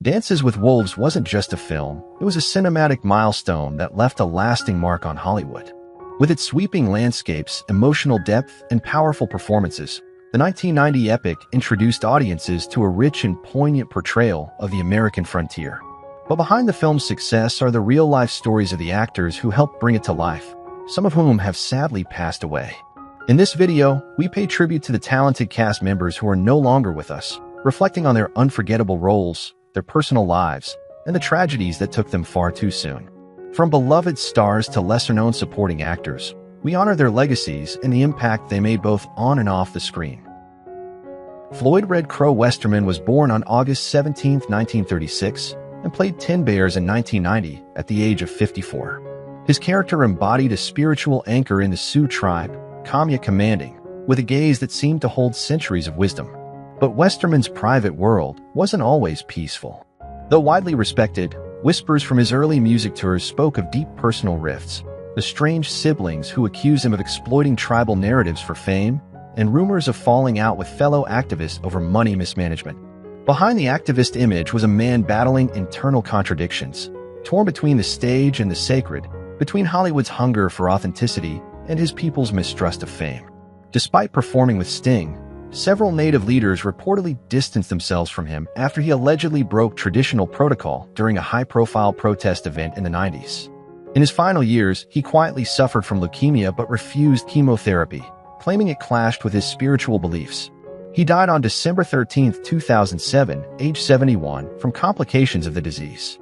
Dances with Wolves wasn't just a film, it was a cinematic milestone that left a lasting mark on Hollywood. With its sweeping landscapes, emotional depth, and powerful performances, the 1990 epic introduced audiences to a rich and poignant portrayal of the American frontier. But behind the film's success are the real-life stories of the actors who helped bring it to life, some of whom have sadly passed away. In this video, we pay tribute to the talented cast members who are no longer with us, reflecting on their unforgettable roles, their personal lives, and the tragedies that took them far too soon. From beloved stars to lesser-known supporting actors, we honor their legacies and the impact they made both on and off the screen. Floyd Red Crow Westerman was born on August 17, 1936, and played Tin Bears in 1990 at the age of 54. His character embodied a spiritual anchor in the Sioux tribe, calm yet commanding, with a gaze that seemed to hold centuries of wisdom. But Westerman's private world wasn't always peaceful. Though widely respected, whispers from his early music tours spoke of deep personal rifts, the strange siblings who accused him of exploiting tribal narratives for fame, and rumors of falling out with fellow activists over money mismanagement. Behind the activist image was a man battling internal contradictions, torn between the stage and the sacred, between Hollywood's hunger for authenticity and his people's mistrust of fame. Despite performing with Sting, several Native leaders reportedly distanced themselves from him after he allegedly broke traditional protocol during a high-profile protest event in the 90s. In his final years, he quietly suffered from leukemia but refused chemotherapy, claiming it clashed with his spiritual beliefs. He died on December 13, 2007, age 71, from complications of the disease.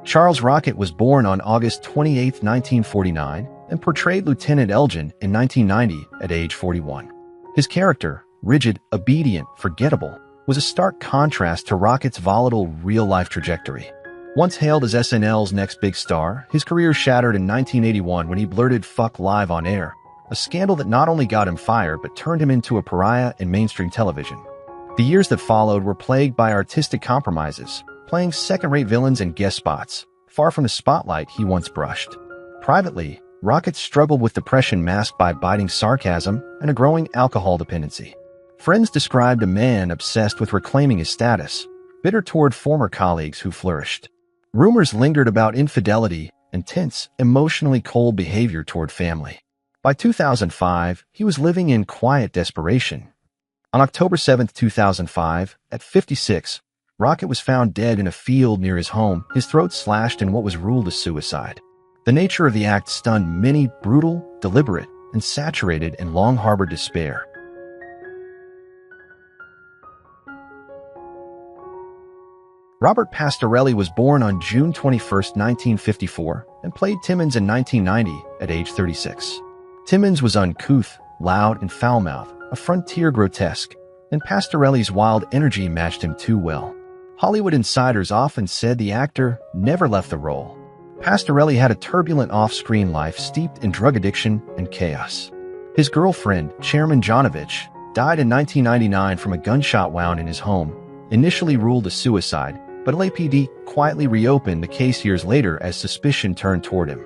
Charles Rocket was born on August 28, 1949, and portrayed Lieutenant Elgin in 1990 at age 41. His character, rigid, obedient, forgettable, was a stark contrast to Rocket's volatile real-life trajectory. Once hailed as SNL's next big star, his career shattered in 1981 when he blurted "fuck" live on air, a scandal that not only got him fired but turned him into a pariah in mainstream television. The years that followed were plagued by artistic compromises, playing second-rate villains and guest spots, far from the spotlight he once brushed. Privately, Rocket struggled with depression masked by biting sarcasm and a growing alcohol dependency. Friends described a man obsessed with reclaiming his status, bitter toward former colleagues who flourished. Rumors lingered about infidelity, intense, emotionally cold behavior toward family. By 2005, he was living in quiet desperation. On October 7, 2005, at 56, Rocket was found dead in a field near his home, his throat slashed in what was ruled a suicide. The nature of the act stunned many, brutal, deliberate, and saturated in long-harbored despair. Robert Pastorelli was born on June 21, 1954, and played Timmons in 1990 at age 36. Timmons was uncouth, loud, and foul-mouthed, a frontier grotesque, and Pastorelli's wild energy matched him too well. Hollywood insiders often said the actor never left the role. Pastorelli had a turbulent off-screen life steeped in drug addiction and chaos. His girlfriend, Chairman Jonovich, died in 1999 from a gunshot wound in his home, initially ruled a suicide, but LAPD quietly reopened the case years later as suspicion turned toward him.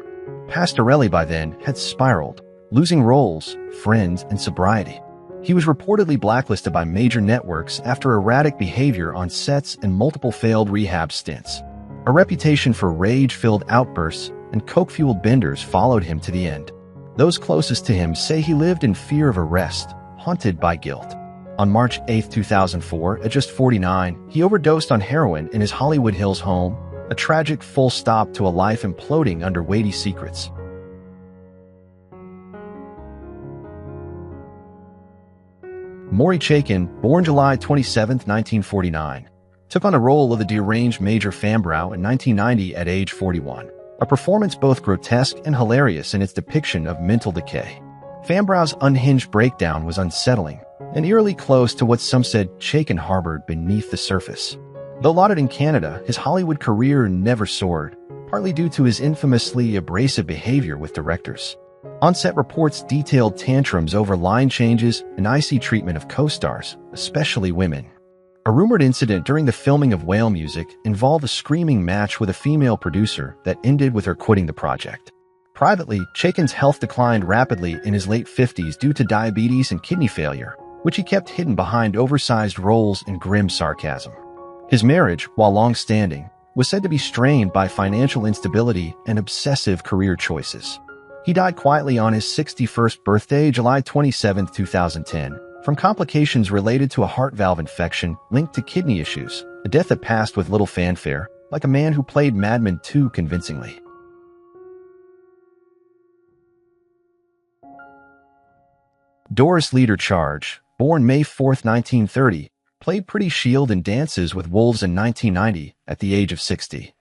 Pastorelli by then had spiraled, losing roles, friends, and sobriety. He was reportedly blacklisted by major networks after erratic behavior on sets and multiple failed rehab stints. A reputation for rage-filled outbursts and coke-fueled benders followed him to the end. Those closest to him say he lived in fear of arrest, haunted by guilt. On March 8, 2004, at just 49, he overdosed on heroin in his Hollywood Hills home, a tragic full stop to a life imploding under weighty secrets. Maury Chaken, born July 27, 1949, took on the role of the deranged Major Fambrow in 1990 at age 41, a performance both grotesque and hilarious in its depiction of mental decay. Fambrow's unhinged breakdown was unsettling, and eerily close to what some said Chaken harbored beneath the surface. Though lauded in Canada, his Hollywood career never soared, partly due to his infamously abrasive behavior with directors. On-set reports detailed tantrums over line changes and icy treatment of co-stars, especially women. A rumored incident during the filming of Whale Music involved a screaming match with a female producer that ended with her quitting the project. Privately, Chaken's health declined rapidly in his late 50s due to diabetes and kidney failure, which he kept hidden behind oversized roles and grim sarcasm. His marriage, while long-standing, was said to be strained by financial instability and obsessive career choices. He died quietly on his 61st birthday, July 27, 2010, from complications related to a heart valve infection linked to kidney issues, a death that passed with little fanfare, like a man who played Mad Men 2 convincingly. Doris Leader Charge, born May 4, 1930, played Pretty Shield in Dances with Wolves in 1990 at the age of 60.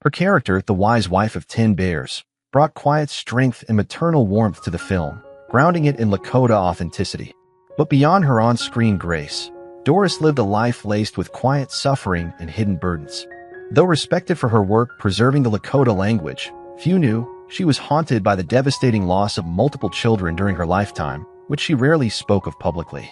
Her character, the wise wife of 10 bears, brought quiet strength and maternal warmth to the film, grounding it in Lakota authenticity. But beyond her on-screen grace, Doris lived a life laced with quiet suffering and hidden burdens. Though respected for her work preserving the Lakota language, few knew she was haunted by the devastating loss of multiple children during her lifetime, which she rarely spoke of publicly.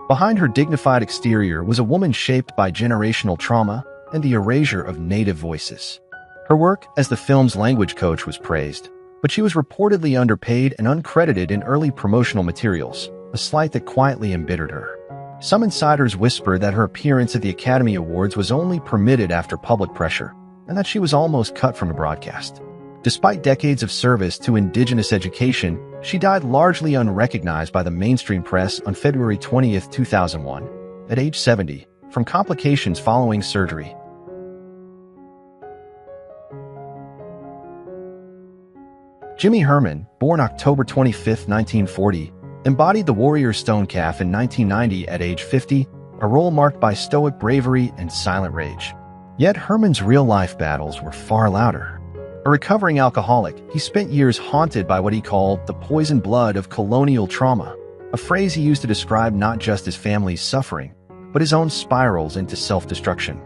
Behind her dignified exterior was a woman shaped by generational trauma and the erasure of native voices. Her work as the film's language coach was praised, but she was reportedly underpaid and uncredited in early promotional materials, a slight that quietly embittered her. Some insiders whispered that her appearance at the Academy Awards was only permitted after public pressure, and that she was almost cut from the broadcast. Despite decades of service to Indigenous education, she died largely unrecognized by the mainstream press on February 20, 2001, at age 70, from complications following surgery. Jimmy Herman, born October 25, 1940, embodied the warrior stone calf in 1990 at age 50, a role marked by stoic bravery and silent rage. Yet Herman's real-life battles were far louder. A recovering alcoholic, he spent years haunted by what he called the poison blood of colonial trauma, a phrase he used to describe not just his family's suffering, but his own spirals into self-destruction.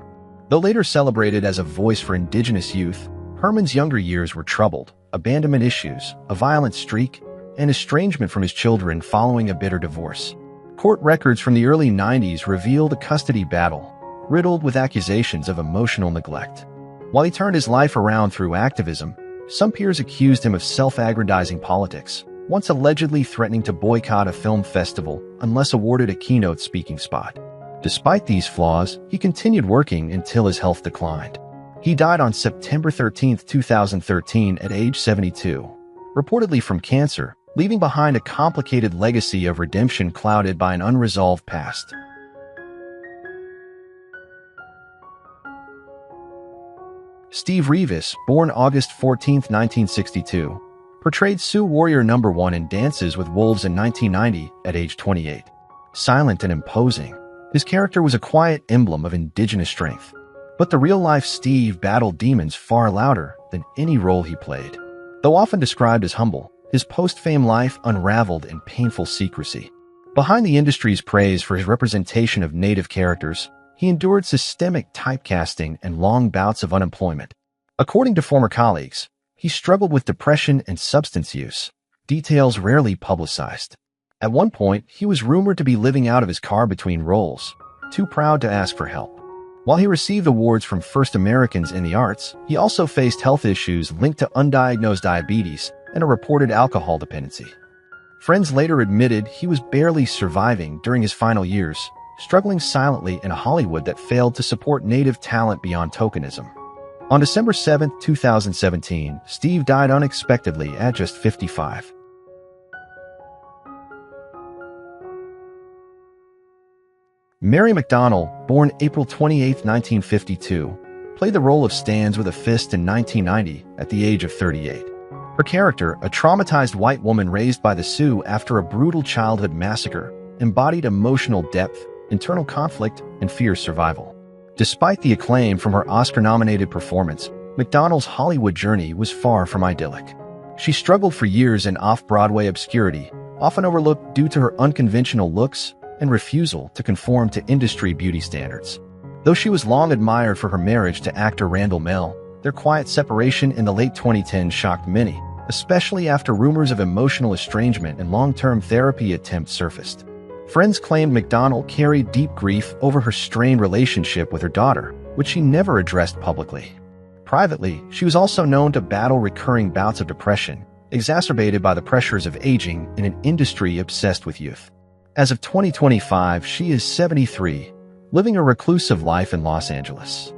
Though later celebrated as a voice for Indigenous youth, Herman's younger years were troubled. Abandonment issues, a violent streak, and estrangement from his children following a bitter divorce. Court records from the early 90s revealed a custody battle, riddled with accusations of emotional neglect. While he turned his life around through activism, some peers accused him of self-aggrandizing politics, once allegedly threatening to boycott a film festival unless awarded a keynote speaking spot. Despite these flaws, he continued working until his health declined. He died on September 13, 2013 at age 72, reportedly from cancer, leaving behind a complicated legacy of redemption clouded by an unresolved past. Steve Rivas, born August 14, 1962, portrayed Sioux Warrior No. 1 in Dances with Wolves in 1990 at age 28. Silent and imposing, his character was a quiet emblem of Indigenous strength. But the real-life Steve battled demons far louder than any role he played. Though often described as humble, his post-fame life unraveled in painful secrecy. Behind the industry's praise for his representation of Native characters, he endured systemic typecasting and long bouts of unemployment. According to former colleagues, he struggled with depression and substance use, details rarely publicized. At one point, he was rumored to be living out of his car between roles, too proud to ask for help. While he received awards from First Americans in the arts, he also faced health issues linked to undiagnosed diabetes and a reported alcohol dependency. Friends later admitted he was barely surviving during his final years, struggling silently in a Hollywood that failed to support Native talent beyond tokenism. On December 7, 2017, Steve died unexpectedly at just 55. Mary Macdonald, born April 28, 1952, played the role of Stands with a Fist in 1990 at the age of 38. Her character, a traumatized white woman raised by the Sioux after a brutal childhood massacre, embodied emotional depth, internal conflict, and fierce survival. Despite the acclaim from her Oscar-nominated performance, Macdonald's Hollywood journey was far from idyllic. She struggled for years in off-Broadway obscurity, often overlooked due to her unconventional looks and refusal to conform to industry beauty standards. Though she was long admired for her marriage to actor Randall Mell, their quiet separation in the late 2010s shocked many, especially after rumors of emotional estrangement and long-term therapy attempts surfaced. Friends claimed Macdonald carried deep grief over her strained relationship with her daughter, which she never addressed publicly. Privately, she was also known to battle recurring bouts of depression, exacerbated by the pressures of aging in an industry obsessed with youth. As of 2025, she is 73, living a reclusive life in Los Angeles.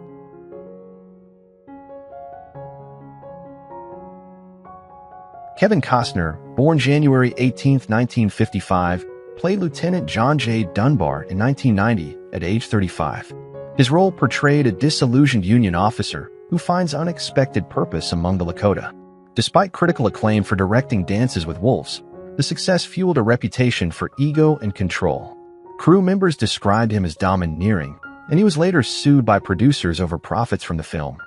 Kevin Costner, born January 18, 1955, played Lieutenant John J. Dunbar in 1990 at age 35. His role portrayed a disillusioned Union officer who finds unexpected purpose among the Lakota. Despite critical acclaim for directing Dances with Wolves, the success fueled a reputation for ego and control. Crew members described him as domineering, and he was later sued by producers over profits from the film.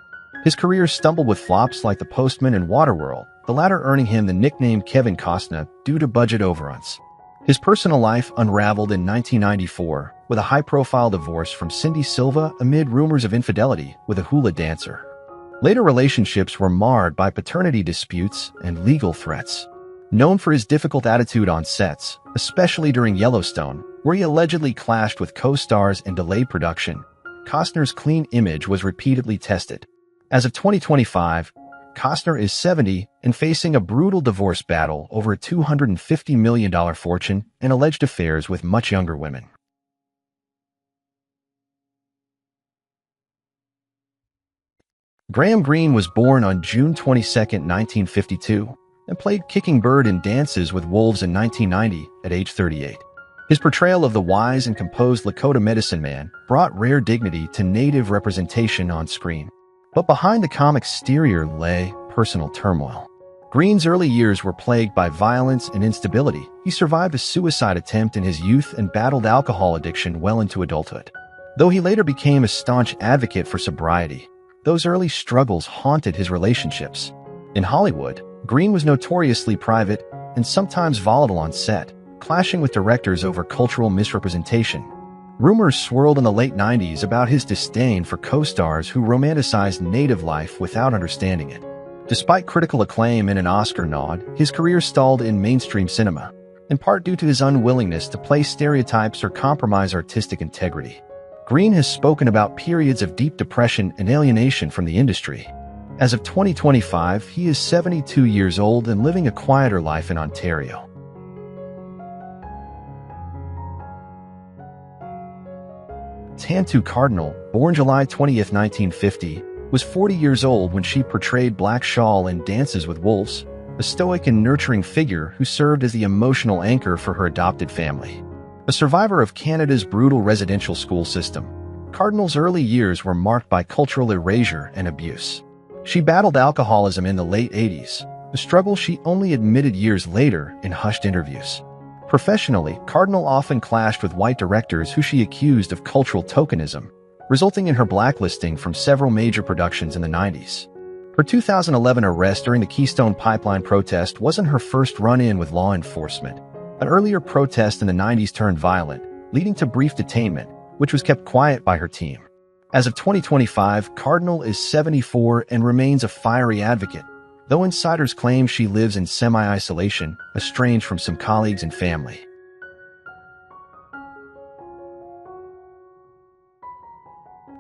His career stumbled with flops like The Postman and Waterworld, the latter earning him the nickname Kevin Costner due to budget overruns. His personal life unraveled in 1994 with a high-profile divorce from Cindy Silva amid rumors of infidelity with a hula dancer. Later relationships were marred by paternity disputes and legal threats. Known for his difficult attitude on sets, especially during Yellowstone, where he allegedly clashed with co-stars and delayed production, Costner's clean image was repeatedly tested. As of 2025, Costner is 70 and facing a brutal divorce battle over a $250 million fortune and alleged affairs with much younger women. Graham Greene was born on June 22, 1952, and played Kicking Bird in Dances with Wolves in 1990 at age 38. His portrayal of the wise and composed Lakota medicine man brought rare dignity to Native representation on screen. But behind the calm exterior lay personal turmoil. Greene's early years were plagued by violence and instability. He survived a suicide attempt in his youth and battled alcohol addiction well into adulthood. Though he later became a staunch advocate for sobriety, those early struggles haunted his relationships. In Hollywood, Greene was notoriously private and sometimes volatile on set, clashing with directors over cultural misrepresentation. Rumors swirled in the late 90s about his disdain for co-stars who romanticized Native life without understanding it. Despite critical acclaim and an Oscar nod, his career stalled in mainstream cinema, in part due to his unwillingness to play stereotypes or compromise artistic integrity. Greene has spoken about periods of deep depression and alienation from the industry. As of 2025, he is 72 years old and living a quieter life in Ontario. Tanu Cardinal, born July 20, 1950, was 40 years old when she portrayed Black Shawl in Dances with Wolves, a stoic and nurturing figure who served as the emotional anchor for her adopted family. A survivor of Canada's brutal residential school system, Cardinal's early years were marked by cultural erasure and abuse. She battled alcoholism in the late 80s, a struggle she only admitted years later in hushed interviews. Professionally, Cardinal often clashed with white directors who she accused of cultural tokenism, resulting in her blacklisting from several major productions in the 90s. Her 2011 arrest during the Keystone Pipeline protest wasn't her first run-in with law enforcement. An earlier protest in the 90s turned violent, leading to brief detainment, which was kept quiet by her team. As of 2025, Cardinal is 74 and remains a fiery advocate, though insiders claim she lives in semi-isolation, estranged from some colleagues and family.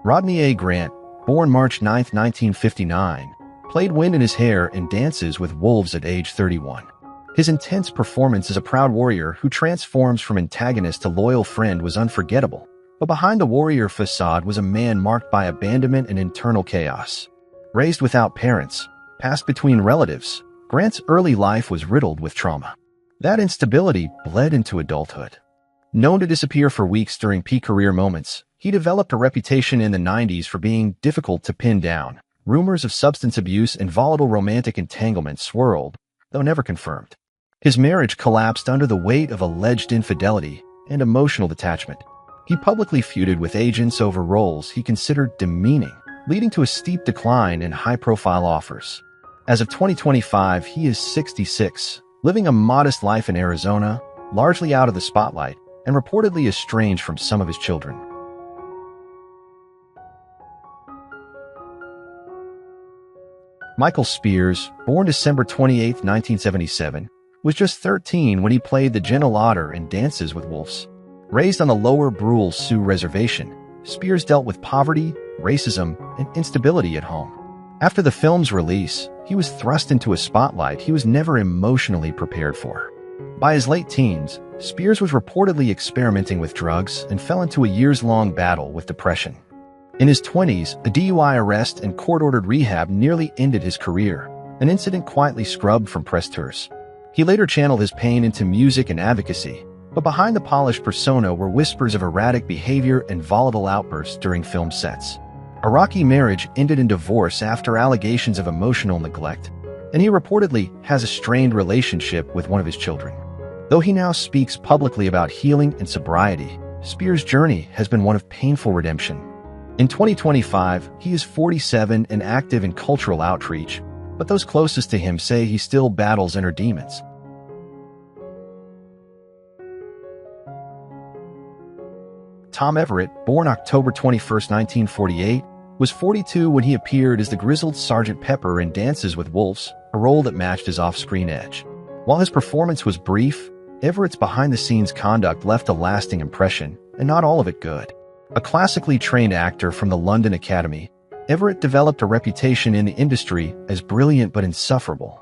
Rodney A. Grant, born March 9, 1959, played Wind in His Hair in Dances with Wolves at age 31. His intense performance as a proud warrior who transforms from antagonist to loyal friend was unforgettable, but behind the warrior facade was a man marked by abandonment and internal chaos. Raised without parents, passed between relatives, Grant's early life was riddled with trauma. That instability bled into adulthood. Known to disappear for weeks during peak career moments, he developed a reputation in the 90s for being difficult to pin down. Rumors of substance abuse and volatile romantic entanglement swirled, though never confirmed. His marriage collapsed under the weight of alleged infidelity and emotional detachment. He publicly feuded with agents over roles he considered demeaning, leading to a steep decline in high-profile offers. As of 2025, he is 66, living a modest life in Arizona, largely out of the spotlight, and reportedly estranged from some of his children. Michael Spears, born December 28, 1977, was just 13 when he played the Gentle Otter in Dances with Wolves. Raised on the Lower Brule Sioux Reservation, Spears dealt with poverty, racism, and instability at home. After the film's release, he was thrust into a spotlight he was never emotionally prepared for. By his late teens, Spears was reportedly experimenting with drugs and fell into a years-long battle with depression. In his 20s, a DUI arrest and court-ordered rehab nearly ended his career, an incident quietly scrubbed from press tours. He later channeled his pain into music and advocacy, but behind the polished persona were whispers of erratic behavior and volatile outbursts during film sets. A rocky marriage ended in divorce after allegations of emotional neglect, and he reportedly has a strained relationship with one of his children. Though he now speaks publicly about healing and sobriety, Spears' journey has been one of painful redemption. In 2025, he is 47 and active in cultural outreach, but those closest to him say he still battles inner demons. Tom Everett, born October 21, 1948, was 42 when he appeared as the grizzled Sergeant Pepper in Dances with Wolves, a role that matched his off-screen edge. While his performance was brief, Everett's behind-the-scenes conduct left a lasting impression, and not all of it good. A classically trained actor from the London Academy, Everett developed a reputation in the industry as brilliant but insufferable.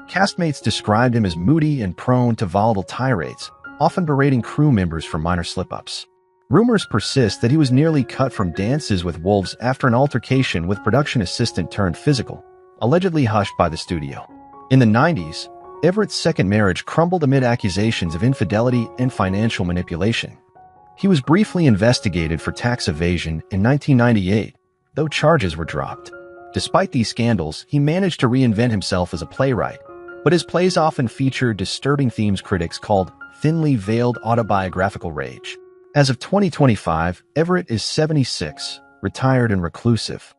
Castmates described him as moody and prone to volatile tirades, often berating crew members for minor slip-ups. Rumors persist that he was nearly cut from Dances with Wolves after an altercation with production assistant turned physical, allegedly hushed by the studio. In the 90s, Everett's second marriage crumbled amid accusations of infidelity and financial manipulation. He was briefly investigated for tax evasion in 1998, though charges were dropped. Despite these scandals, he managed to reinvent himself as a playwright, but his plays often feature disturbing themes critics called thinly veiled autobiographical rage. As of 2025, Everett is 76, retired and reclusive.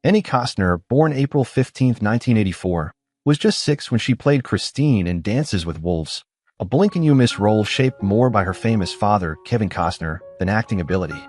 Annie Cosner, born April 15, 1984, was just 6 when she played Christine in Dances with Wolves, a blink-and-you-miss role shaped more by her famous father, Kevin Costner, than acting ability.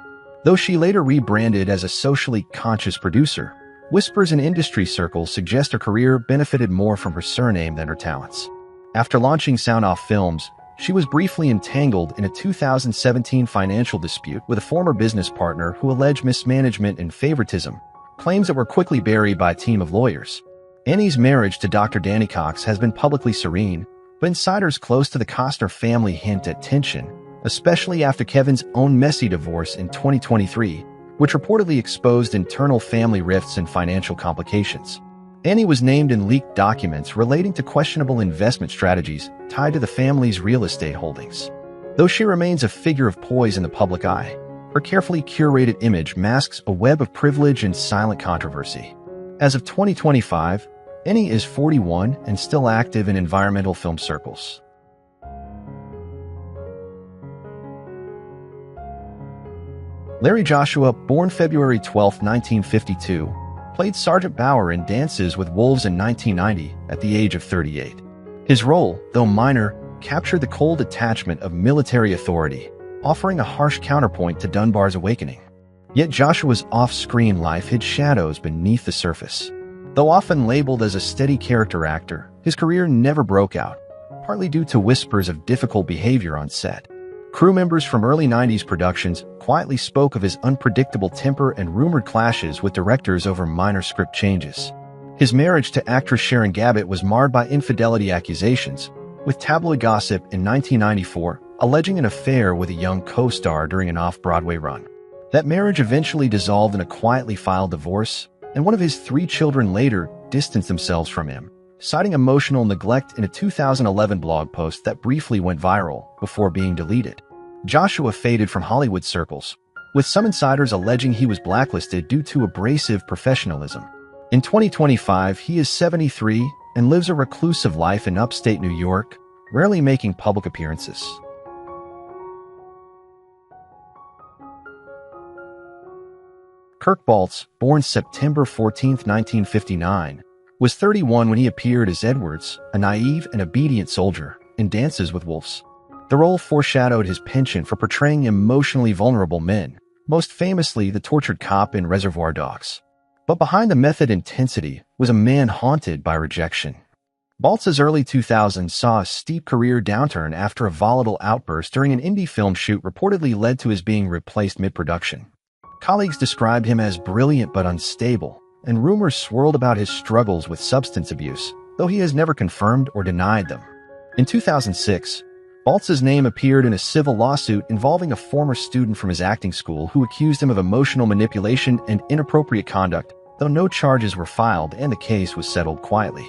Though she later rebranded as a socially conscious producer, whispers in industry circles suggest her career benefited more from her surname than her talents. After launching Sound Off Films, she was briefly entangled in a 2017 financial dispute with a former business partner who alleged mismanagement and favoritism, claims that were quickly buried by a team of lawyers. Annie's marriage to Dr. Danny Cox has been publicly serene, but insiders close to the Costner family hint at tension, especially after Kevin's own messy divorce in 2023, which reportedly exposed internal family rifts and financial complications. Annie was named in leaked documents relating to questionable investment strategies tied to the family's real estate holdings. Though she remains a figure of poise in the public eye, her carefully curated image masks a web of privilege and silent controversy. As of 2025, Annie is 41 and still active in environmental film circles. Larry Joshua, born February 12, 1952, played Sergeant Bauer in Dances with Wolves in 1990 at the age of 38. His role, though minor, captured the cold detachment of military authority, offering a harsh counterpoint to Dunbar's awakening. Yet Joshua's off-screen life hid shadows beneath the surface. Though often labeled as a steady character actor, his career never broke out, partly due to whispers of difficult behavior on set. Crew members from early 90s productions quietly spoke of his unpredictable temper and rumored clashes with directors over minor script changes. His marriage to actress Sharon Gabbett was marred by infidelity accusations, with tabloid gossip in 1994 alleging an affair with a young co-star during an off-Broadway run. That marriage eventually dissolved in a quietly filed divorce, and one of his 3 children later distanced themselves from him, citing emotional neglect in a 2011 blog post that briefly went viral before being deleted. Joshua faded from Hollywood circles, with some insiders alleging he was blacklisted due to abrasive professionalism. In 2025, he is 73 and lives a reclusive life in upstate New York, rarely making public appearances. Kirk Baltz, born September 14, 1959, was 31 when he appeared as Edwards, a naive and obedient soldier, in Dances with Wolves. The role foreshadowed his penchant for portraying emotionally vulnerable men, most famously the tortured cop in Reservoir Dogs. But behind the method intensity was a man haunted by rejection. Baltz's early 2000s saw a steep career downturn after a volatile outburst during an indie film shoot reportedly led to his being replaced mid-production. Colleagues described him as brilliant but unstable, and rumors swirled about his struggles with substance abuse, though he has never confirmed or denied them. In 2006, Baltz's name appeared in a civil lawsuit involving a former student from his acting school who accused him of emotional manipulation and inappropriate conduct, though no charges were filed and the case was settled quietly.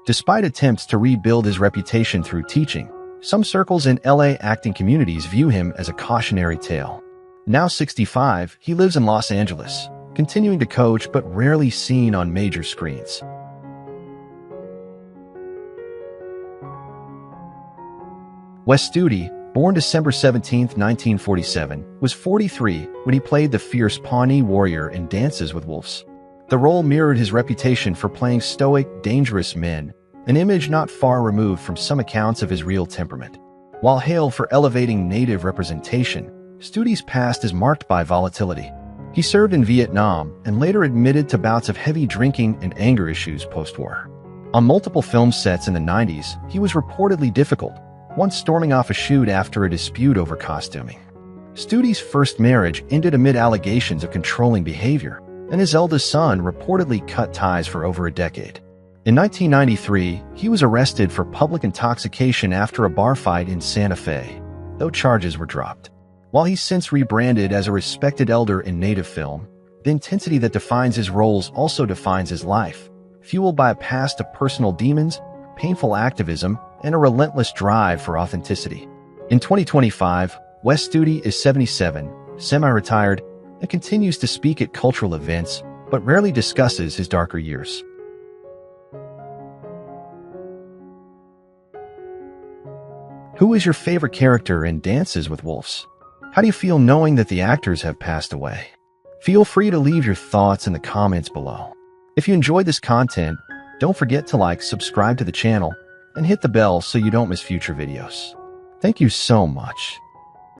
Despite attempts to rebuild his reputation through teaching, some circles in LA acting communities view him as a cautionary tale. Now 65, he lives in Los Angeles, continuing to coach but rarely seen on major screens. Wes Studi, born December 17, 1947, was 43 when he played the fierce Pawnee warrior in Dances with Wolves. The role mirrored his reputation for playing stoic, dangerous men, an image not far removed from some accounts of his real temperament. While hailed for elevating Native representation, Studi's past is marked by volatility. He served in Vietnam and later admitted to bouts of heavy drinking and anger issues post-war. On multiple film sets in the 90s, he was reportedly difficult, once storming off a shoot after a dispute over costuming. Studi's first marriage ended amid allegations of controlling behavior, and his eldest son reportedly cut ties for over a decade. In 1993, he was arrested for public intoxication after a bar fight in Santa Fe, though charges were dropped. While he's since rebranded as a respected elder in Native film, the intensity that defines his roles also defines his life, fueled by a past of personal demons, painful activism, and a relentless drive for authenticity. In 2025, Wes Studi is 77, semi-retired, and continues to speak at cultural events, but rarely discusses his darker years. Who is your favorite character in Dances with Wolves? How do you feel knowing that the actors have passed away? Feel free to leave your thoughts in the comments below. If you enjoyed this content, don't forget to like, subscribe to the channel, and hit the bell so you don't miss future videos. Thank you so much.